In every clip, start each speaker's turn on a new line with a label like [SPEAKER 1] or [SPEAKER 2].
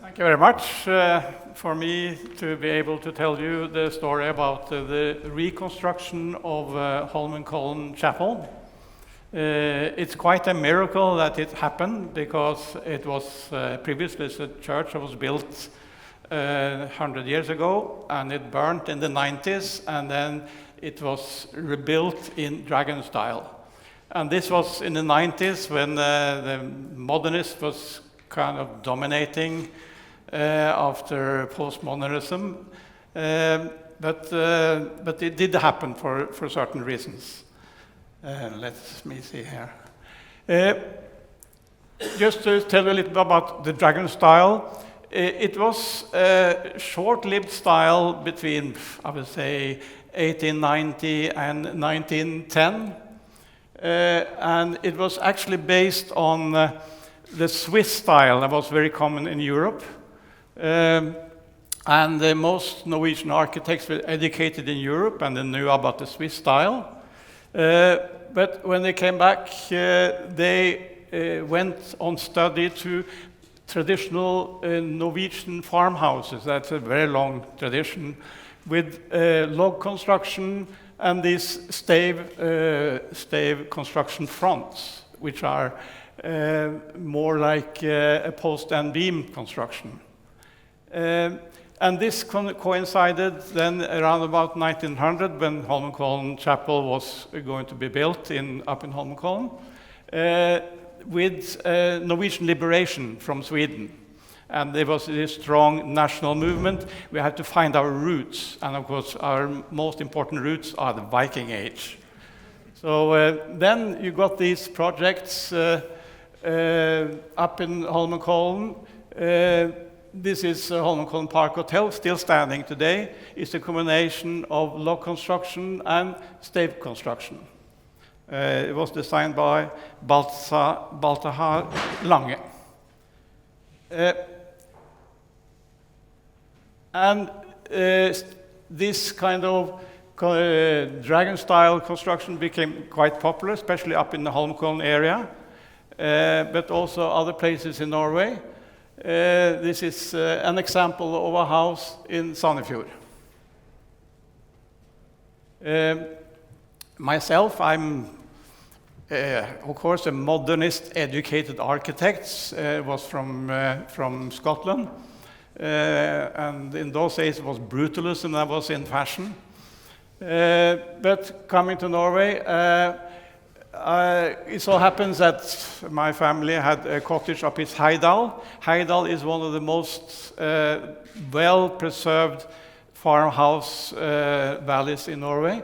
[SPEAKER 1] Thank you very much for me to be able to tell you the story about the reconstruction of Holmenkollen Chapel. It's quite a miracle that it happened because it was previously a church that was built 100 years ago, and it burned in the 90s, and then it was rebuilt in Dragon Style. And this was in the 90s when the modernist was kind of dominating after postmodernism, but it did happen for certain reasons. Let me see here. Just to tell you a little bit about the Dragon Style, it was a short-lived style between, I would say, 1890 and 1910. And it was actually based on the Swiss style that was very common in Europe. And most Norwegian architects were educated in Europe and they knew about the Swiss style. But when they came back, they went on study to traditional Norwegian farmhouses. That's a very long tradition with log construction and these stave construction fronts, which are more like a post and beam construction. And this coincided then around about 1900 when Holmenkollen Chapel was going to be built up in Holmenkollen with Norwegian liberation from Sweden. And there was this strong national movement. We had to find our roots. And of course, our most important roots are the Viking Age. So then you got these projects up in Holmenkollen. This is Holmenkollen Park Hotel, still standing today. It's a combination of log construction and stave construction. It was designed by Balthazar Lange. And this kind of dragon-style construction became quite popular, especially up in the Holmenkollen area, but also other places in Norway. This is an example of a house in Sandefjord. Myself, I'm, of course, a modernist educated architect, was from Scotland. And in those days it was brutalism that was in fashion. But coming to Norway, it so happens that my family had a cottage up in Heidal. Heidal is one of the most well-preserved farmhouse valleys in Norway.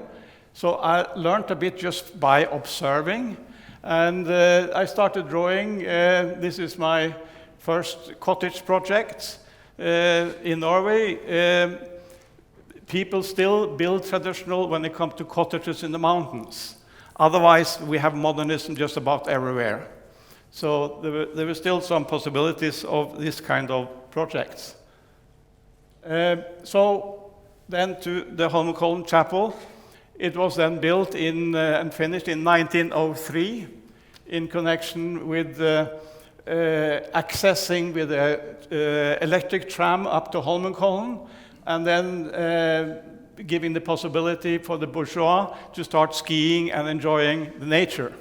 [SPEAKER 1] So I learned a bit just by observing, and I started drawing. This is my first cottage project. In Norway, people still build traditional when it comes to cottages in the mountains. Otherwise, we have modernism just about everywhere. So there were still some possibilities of this kind of projects. So then to the Holmenkollen Chapel. It was then built and finished in 1903 in connection with accessing with an electric tram up to Holmenkollen, and then giving the possibility for the bourgeois to start skiing and enjoying the nature.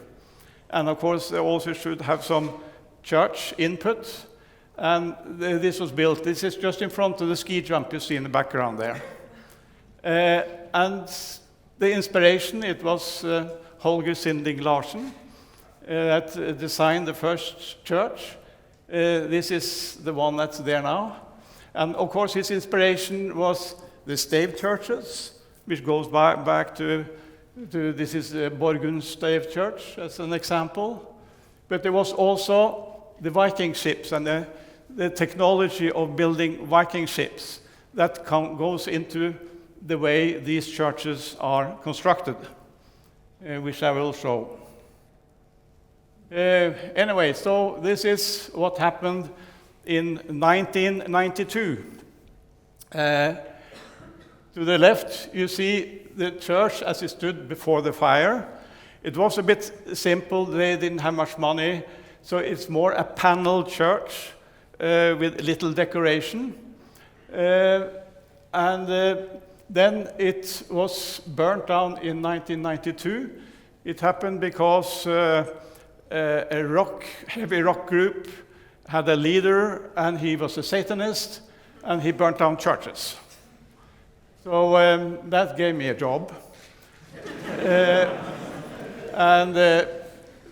[SPEAKER 1] And of course, they also should have some church input, and this was built. This is just in front of the ski jump you see in the background there. And the inspiration, it was Holger Sinding Larsen, that designed the first church. This is the one that's there now. And of course his inspiration was the stave churches, which goes back to this is Borgund Stave Church as an example. But there was also the Viking ships and the technology of building Viking ships that goes into the way these churches are constructed, which I will show. Anyway, so this is what happened in 1992. To the left, you see the church as it stood before the fire. It was a bit simple. They didn't have much money, so it's more a paneled church with little decoration. Then it was burnt down in 1992. It happened because a heavy rock group had a leader, and he was a Satanist, and he burnt down churches. So that gave me a job.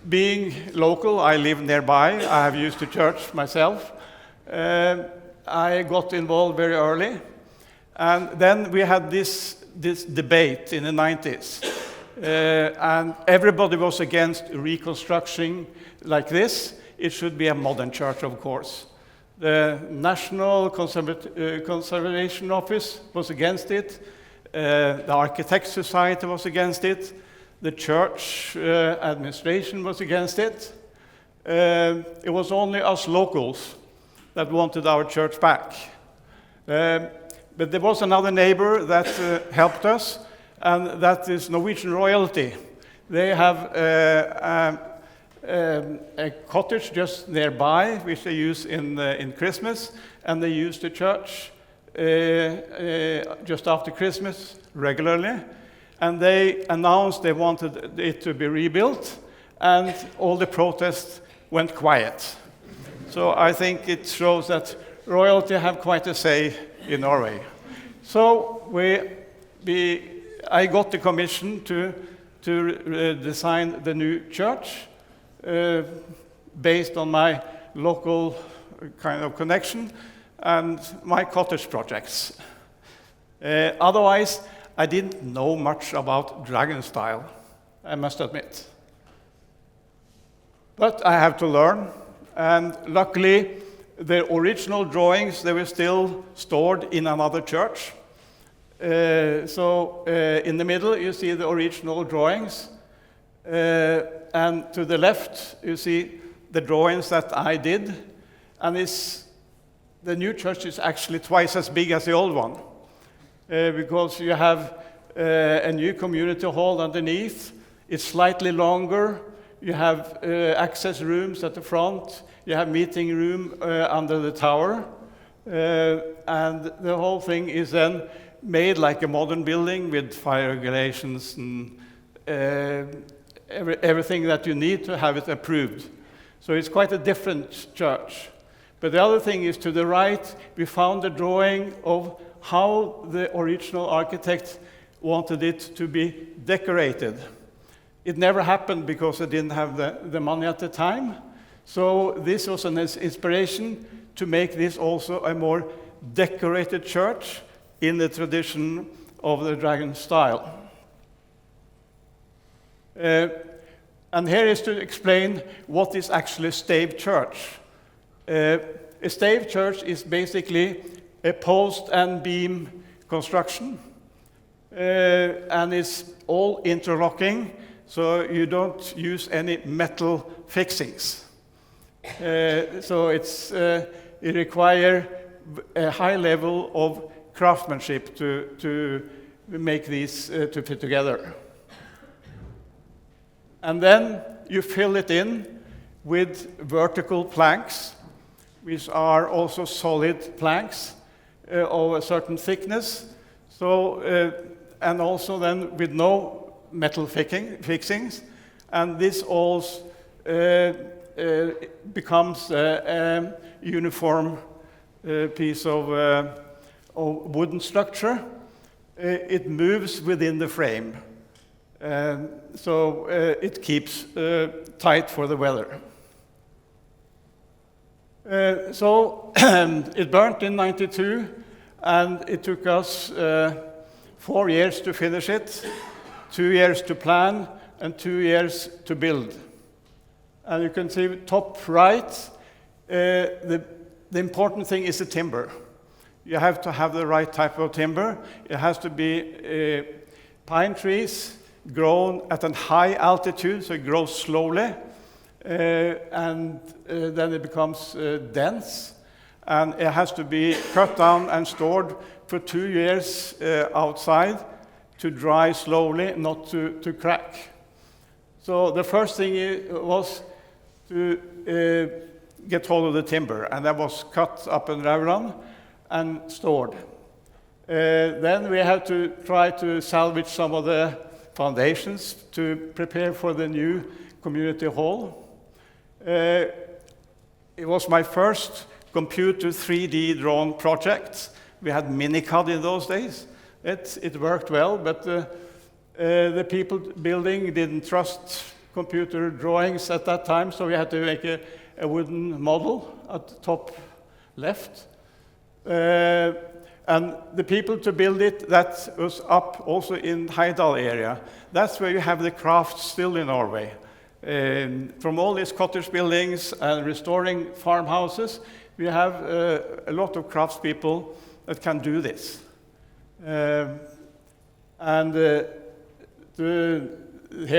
[SPEAKER 1] Being local, I live nearby. I have used the church myself. I got involved very early. And then we had this debate in the 90s. And everybody was against reconstruction like this. It should be a modern church, of course. The National Conservation Office was against it. The Architects Society was against it. The church administration was against it. It was only us locals that wanted our church back. But there was another neighbor that helped us, and that is Norwegian royalty. They have a cottage just nearby, which they use in Christmas, and they use the church just after Christmas regularly. And they announced they wanted it to be rebuilt, and all the protests went quiet. So I think it shows that royalty have quite a say in Norway. So I got the commission to design the new church based on my local kind of connection and my cottage projects. Otherwise, I didn't know much about dragon style, I must admit. But I have to learn, and luckily, the original drawings, they were still stored in another church. In the middle, you see the original drawings, and to the left, you see the drawings that I did, and the new church is actually twice as big as the old one. Because you have a new community hall underneath. It's slightly longer. You have access rooms at the front. You have meeting room under the tower. And the whole thing is then made like a modern building with fire regulations and everything that you need to have it approved. So it's quite a different church. But the other thing is, to the right, we found a drawing of how the original architect wanted it to be decorated. It never happened because they didn't have the money at the time. So this was an inspiration to make this also a more decorated church in the tradition of the dragon style. And here is to explain what is actually a stave church. A stave church is basically a post and beam construction, and it's all interlocking, so you don't use any metal fixings. So it requires a high level of craftsmanship to make these to fit together. And then you fill it in with vertical planks, which are also solid planks of a certain thickness. So, and also then with no metal fixings. And this also becomes a uniform piece of wooden structure. It moves within the frame. So it keeps tight for the weather. So it burnt in '92, and it took us 4 years to finish it, 2 years to plan, and 2 years to build. And you can see top right, the important thing is the timber. You have to have the right type of timber. It has to be pine trees grown at a high altitude, so it grows slowly. And then it becomes dense, and it has to be cut down and stored for 2 years outside to dry slowly, not to crack. So the first thing was to get hold of the timber, and that was cut up in Rauland and stored. Then we had to try to salvage some of the foundations to prepare for the new community hall. It was my first computer 3D drawn project. We had Minicad in those days. It worked well, but the people building didn't trust computer drawings at that time, so we had to make a wooden model at the top left. And the people to build it, that was up also in Heidal area. That's where you have the crafts still in Norway. From all these cottage buildings and restoring farmhouses, we have a lot of craftspeople that can do this. Here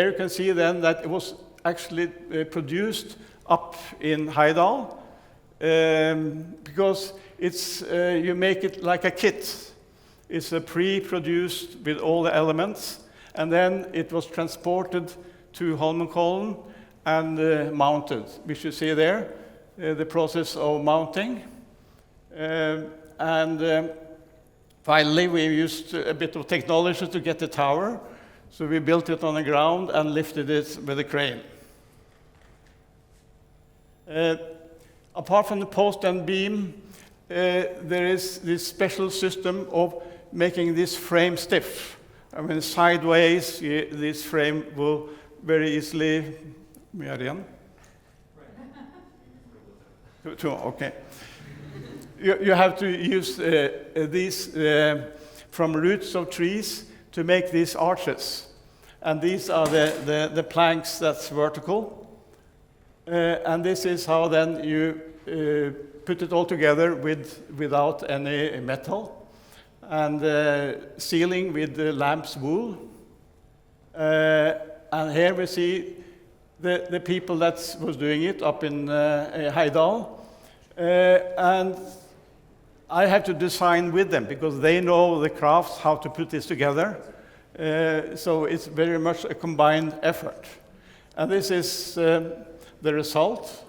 [SPEAKER 1] you can see then that it was actually produced up in Heidal, because it's you make it like a kit. It's pre-produced with all the elements, and then it was transported to Holmenkollen and mounted, which you see there, the process of mounting. Finally, we used a bit of technology to get the tower, so we built it on the ground and lifted it with a crane. Apart from the post and beam, there is this special system of making this frame stiff. I mean, sideways, this frame will very easily... Okay. You have to use these from roots of trees to make these arches. And these are the planks that's vertical. And this is how then you put it all together without any metal. And sealing with the lamb's wool. And here we see the people that was doing it up in Heidal. And I have to design with them because they know the crafts, how to put this together. So it's very much a combined effort. And this is the result.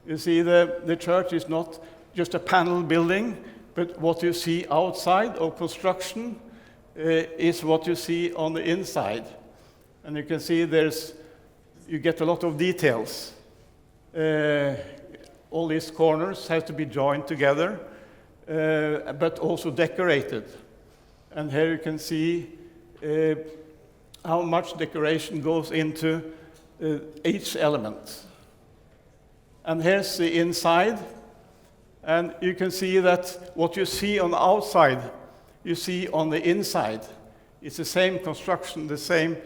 [SPEAKER 1] You see, the church is not just a panel building, but what you see outside of construction is what you see on the inside. And you can see you get a lot of details. All these corners have to be joined together, but also decorated. And here you can see how much decoration goes into each element. And here's the inside. And you can see that what you see on the outside, you see on the inside. It's the same construction, the same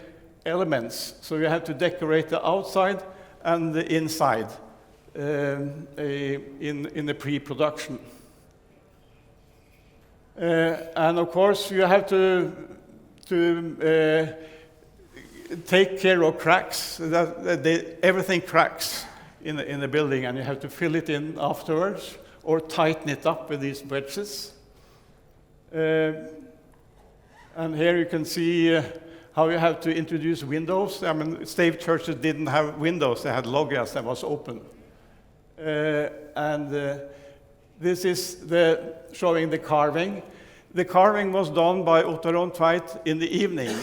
[SPEAKER 1] elements. So you have to decorate the outside and the inside in the pre-production. And of course, you have to take care of cracks. Everything cracks in the building, and you have to fill it in afterwards or tighten it up with these wedges. And here you can see how you have to introduce windows. I mean, stave churches didn't have windows; they had loggias that was open. This is showing the carving. The carving was done by Otto Rondtveit in the evening.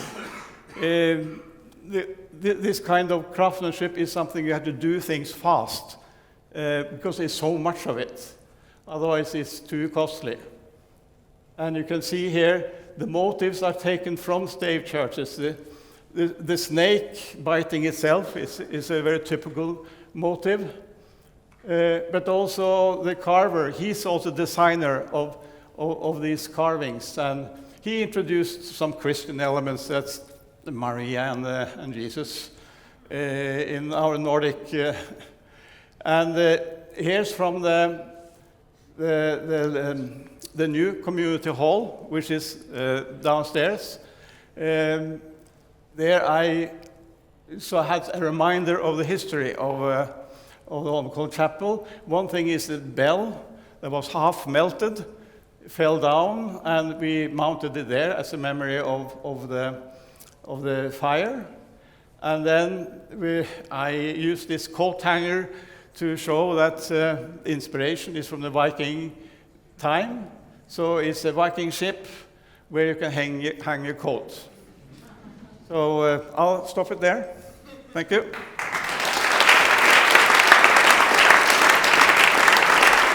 [SPEAKER 1] This kind of craftsmanship is something you have to do things fast because there's so much of it. Otherwise, it's too costly. And you can see here the motifs are taken from stave churches. The snake biting itself is a very typical motive. But also the carver, he's also designer of these carvings. And he introduced some Christian elements, that's Maria and Jesus in our Nordic. Here's from the new community hall, which is downstairs. There I had a reminder of the history of the Holmenkollen Chapel. One thing is the bell that was half melted, fell down, and we mounted it there as a memory of the fire. And then I used this coat hanger to show that inspiration is from the Viking time. So it's a Viking ship where you can hang your coat. So I'll stop it there. Thank you.